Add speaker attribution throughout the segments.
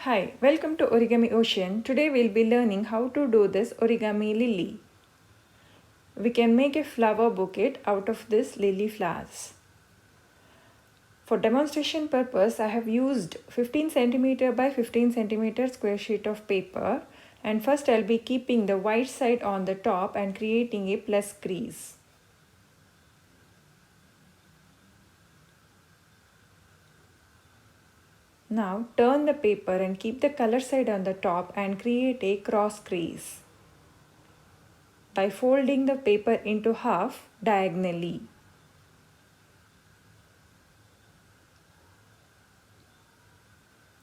Speaker 1: Hi, welcome to Origami Ocean. Today we'll be learning how to do this origami lily. We can make a flower bouquet out of this lily flowers. For demonstration purpose, I have used 15 cm by 15 cm square sheet of paper, and first I'll be keeping the white side on the top and creating a plus crease. Now turn the paper and keep the color side on the top and create a cross crease by folding the paper into half diagonally.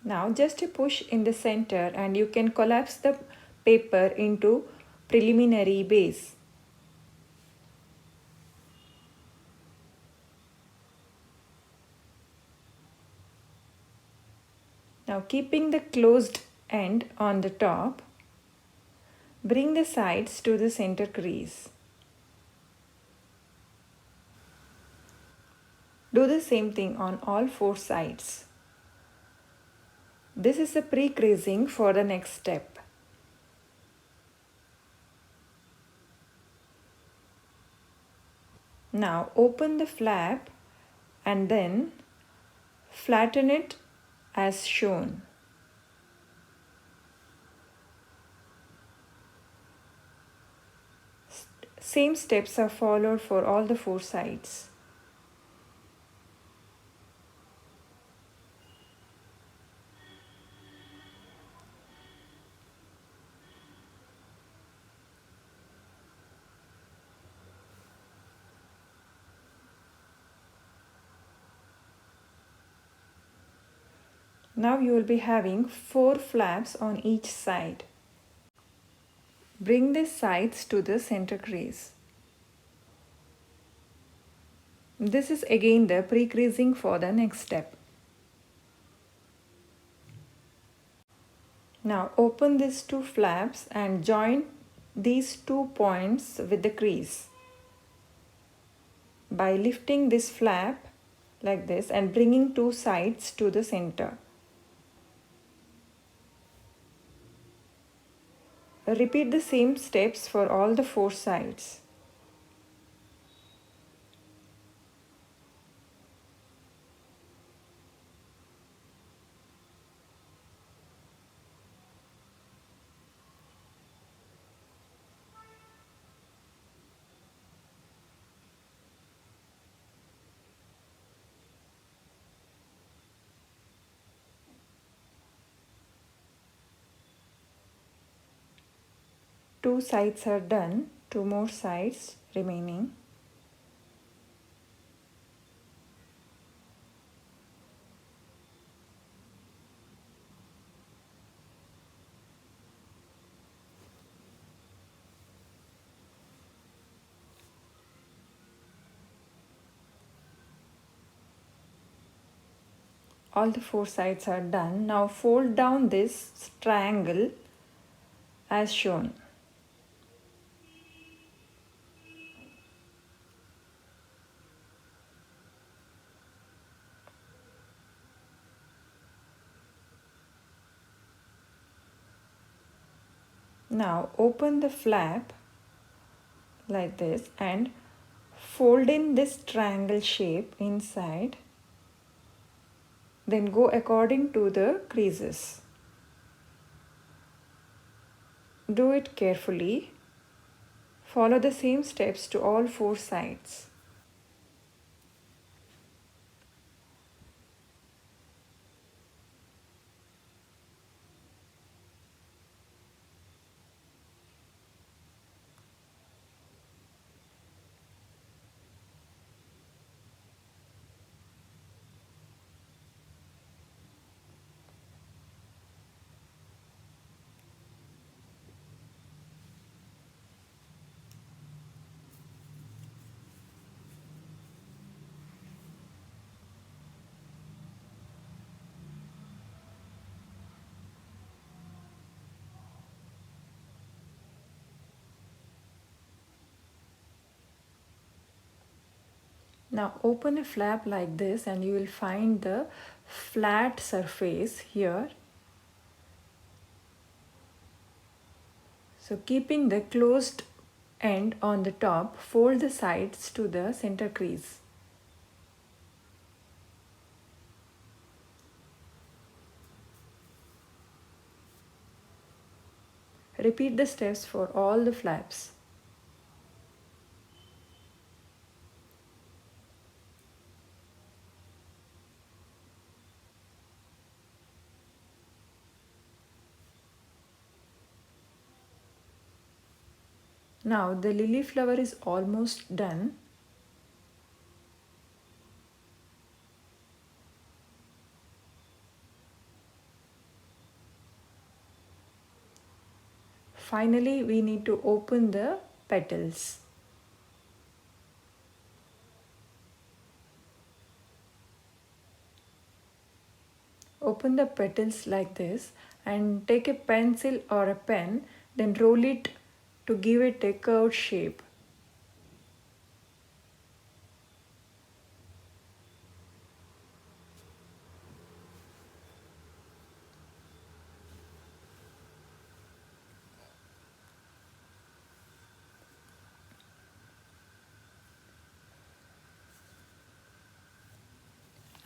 Speaker 1: Now just a push in the center and you can collapse the paper into preliminary base. Now keeping the closed end on the top, bring the sides to the center crease. Do the same thing on all four sides. This is the pre-creasing for the next step. Now open the flap and then flatten it as shown. Same steps are followed for all the four sides. Now you will be having 4 flaps on each side. Bring the sides to the center crease. This is again the pre-creasing for the next step. Now open these 2 flaps and join these 2 points with the crease by lifting this flap like this and bringing 2 sides to the center. Repeat the same steps for all the 4 sides. Two sides are done, 2 more sides remaining. All the 4 sides are done. Now fold down this triangle as shown. Now open the flap like this and fold in this triangle shape inside. Then go according to the creases. Do it carefully. Follow the same steps to all 4 sides. Now open a flap like this and you will find the flat surface here. So keeping the closed end on the top, fold the sides to the center crease. Repeat the steps for all the flaps. Now the lily flower is almost done. Finally, we need to open the petals. Open the petals like this and take a pencil or a pen, then roll it to give it a curved shape.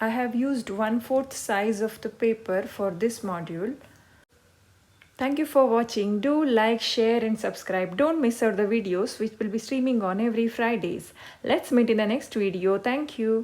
Speaker 1: I have used 1/4 size of the paper for this module. Thank you for watching. Do like, share and subscribe. Don't miss out the videos which will be streaming on every Fridays. Let's meet in the next video. Thank you.